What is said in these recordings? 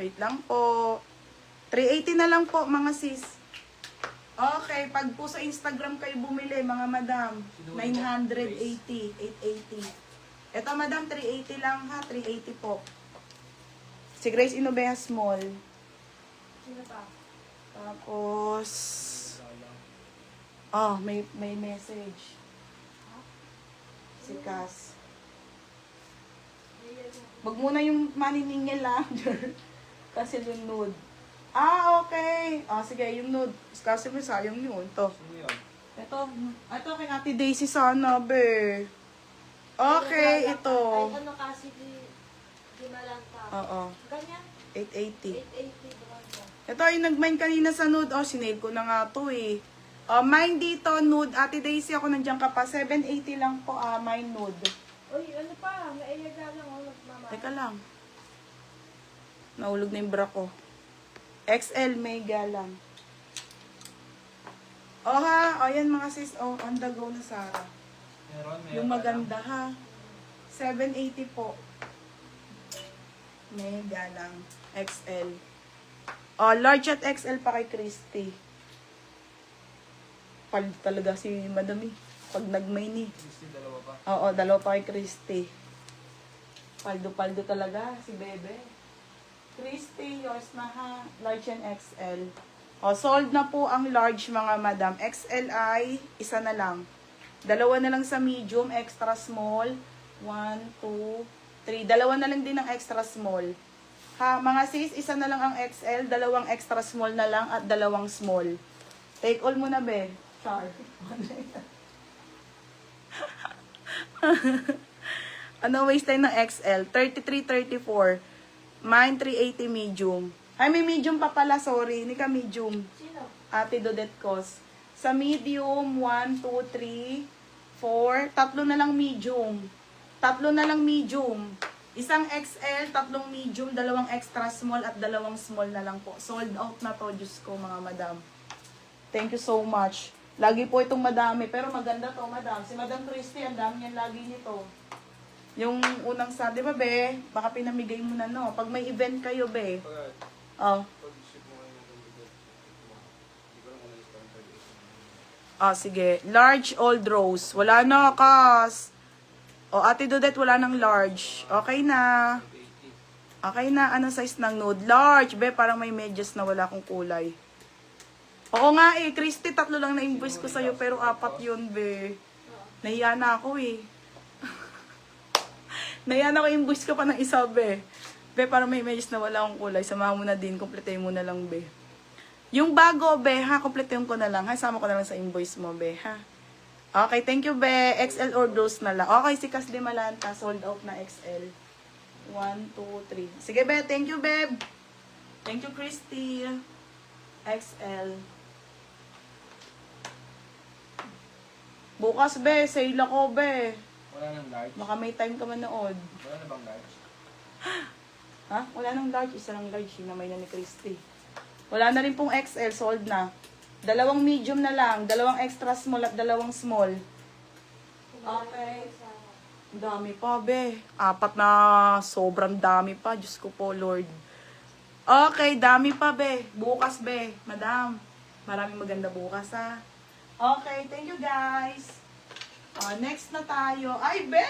Wait lang po. 380 na lang po, mga sis. Okay, pag po sa Instagram kayo bumili, mga madam, 980, 880. Ito, madam, 380 lang ha, 380 po. Si Grace Inobeha Small. Sino pa? Tapos, may message. Si Cass. Wag muna yung maniningil lang. Kasi yung nude. Okay. Sige, yung nude. Kasi may sayang yun. Ito. Ito kay Ate Daisy sana, be. Okay, ito. Ay, ano kasi di malanta. Oo. Ganyan? 880. 880 brother. Ito yung nag-mine kanina sa nude. Sinail ko na nga to eh. Mine dito, nude. Ate Daisy, ako nandiyan ka pa. 780 lang po, mine nude. Uy, ano pa? Naiyaga lang, mama. Teka lang. Naulog na yung bra ko. XL mega lang. Ayan mga sis. On the go na Sarah. Yung maganda ha. 780 po. Mega lang. XL. Large at XL pa kay Christy. Pal talaga si Madam eh. Pag nag-main eh. Dalawa pa. Oo, dalawa pa kay Christy. Paldo-paldo talaga si Bebe. Christy, yours na ha. Large and XL. Sold na po ang large mga madam. XL ay isa na lang. Dalawa na lang sa medium, extra small. 1, 2, 3. Dalawa na lang din ang extra small. Ha, mga sis, isa na lang ang XL, dalawang extra small na lang at dalawang small. Take all muna, be. Char. Ano waist line ng XL? 33, 34. Mine 380 medium. Ay, may medium pa pala, sorry. Hindi ka medium. Sino? Ate Dodette Cos. Sa medium, 1, 2, 3, 4. Tatlo na lang medium. Tatlo na lang medium. Isang XL, tatlong medium, dalawang extra small at dalawang small na lang po. Sold out na to, Diyos ko mga madam. Thank you so much. Lagi po itong madami, pero maganda to, madam. Si Madam Christy, ang dami niyan lagi nito. Yung unang sa, di ba, be? Baka pinamigay mo na, no? Pag may event kayo, be. Sige. Large old rose. Wala na, Kas. Ate Dodette, wala nang large. Okay na. Okay na. Anong size ng nude? Large, be. Parang may medyas na wala akong kulay. Oo nga eh. Christy, 3 lang na-invoice ko sa'yo, pero 4 yun, be. Nahiya na ako eh. Nahiya na ako, invoice ka pa ng isa, be. Be, parang may medyas na wala akong kulay. Samahan mo na din. Kompletein mo na lang, be. Yung bago, be, ha? Kompletein ko na lang. Ha? Sama ko na lang sa invoice mo, be, ha? Okay, thank you, be. XL or dose na lang. Okay, si Cas de Malanta. Sold out na XL. 1, 2, 3. Sige, be. Thank you, babe. Thank you, Christy. XL. Bukas, be. Sale ako, be. Wala nang large. Baka may time ka manood. Wala na bang large? Ha? Wala nang large. Isa lang large. Hinamay na ni Christy. Wala na rin pong XL. Sold na. Dalawang medium na lang. Dalawang extra small at dalawang small. Okay. Dami pa, be. 4 na sobrang dami pa. Diyos ko po, Lord. Okay, dami pa, be. Bukas, be. Madam. Maraming maganda bukas, ha. Okay, thank you, guys. Next na tayo. Ay, be!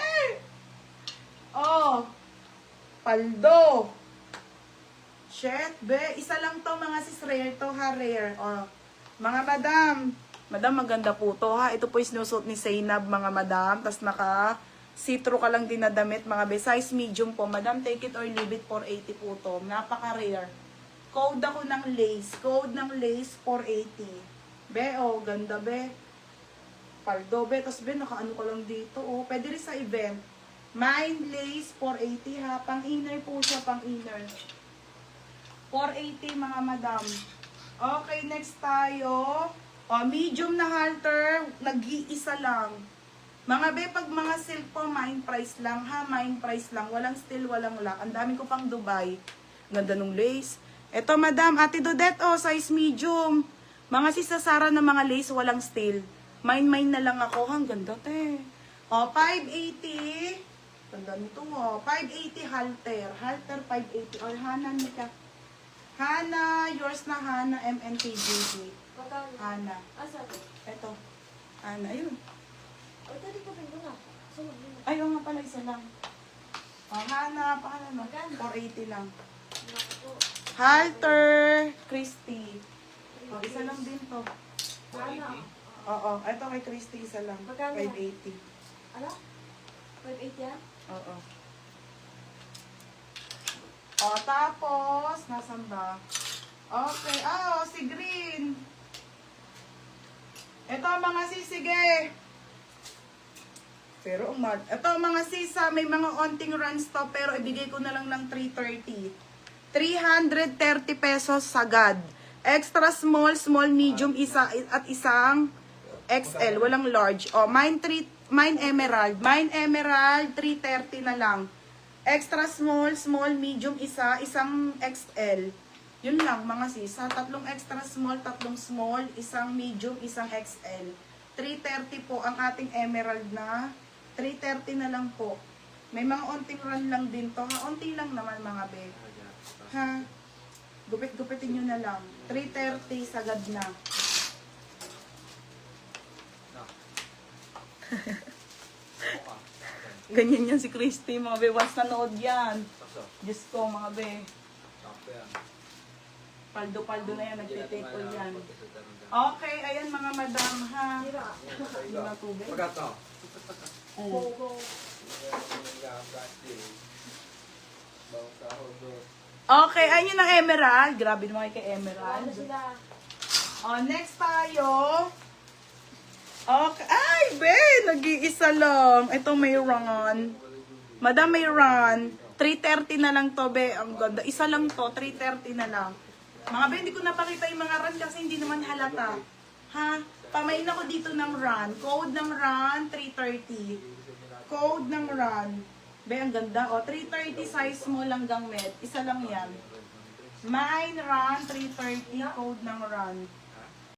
Paldo. Shit, be. Isa lang to, mga sis. Rare to, ha. Rare. Mga madam. Madam, maganda po to, ha. Ito po yung sinusuot ni Zainab, mga madam. Tapos naka see-through ka lang din na damit, mga be. Size medium po. Madam, take it or leave it, 480 po to. Napaka-rare. Code ako ng lace. Code ng lace, 480. Be, ganda, be. Paldo, be. Tapos, be, nakaano ka lang dito, Pwede rin sa event. Mine lace, 480, ha. Pang-inner po siya, pang-inner. 480, mga madam. Okay, next tayo. Medium na halter, nag-iisa lang. Mga be, pag mga silk po, mine price lang, ha. Mine price lang. Walang steel, walang lock. Ang dami ko pang Dubai. Ganda nung lace. Ito, madam, Ate Dodette, size medium. Mga sisasara na mga lace, walang steel. Mine na lang ako. Ang ganda, te. 580. Ganda nito, 580 halter. Halter, 580. Hanan, ka. Hana, yours na Hana, MNTJD. Magkano? Hana. Asan? Ito. Hana, ayun. Ay, dali ko rin na. Saan mo? Ay, oo nga pala, isa lang. Hana, paano no? Magkano? 480 lang. Naku. Halter, Christy. Isa lang din to. Ano? Oo, ito kay Christy, isa lang. Magkano? 580. Ano? 5.8 yan? Oo. O, tapos, nasan ba? Okay, si Green. Ito mga sige. Pero ito mga sisa, may mga onting runs to, pero ibigay ko na lang ng 330. 330 pesos sagad. Extra small, small, medium, isa at isang XL, walang large. O, mine emerald. Mine emerald, 330 na lang. Extra small, small, medium, isa, isang XL. Yun lang, mga sisa. Tatlong extra small, tatlong small, isang medium, isang XL. 330 po ang ating emerald na. 330 na lang po. May mga onting run lang din to. Ha, onti lang naman mga be. Ha? Gupit-gupitin nyo na lang. 330, sagad na. Ganyan yan si Christy, mga be. Once nanood yan. Diyos ko, mga be. Paldo-paldo na yan, nagtitake all yan. Okay, ayan mga madam, ha? Tira. Hindi na tubig. Pagkato. Go, go. Okay, ayun yung ng emerald. Grabe naman kay Ano emerald. sila? Next tayo. Okay. Ay, be! Nag-iisa lang. Ito may run. Madam, may run. 330 na lang to, be. Ang ganda. Isa lang to, 330 na lang. Mga be, hindi ko napakita yung mga run kasi hindi naman halata. Ha? Pamain ako dito ng run. Code ng run, 330. Code ng run. Be, ang ganda. O, 330 size mo lang gang med. Isa lang yan. Mine run, 330. Code ng run.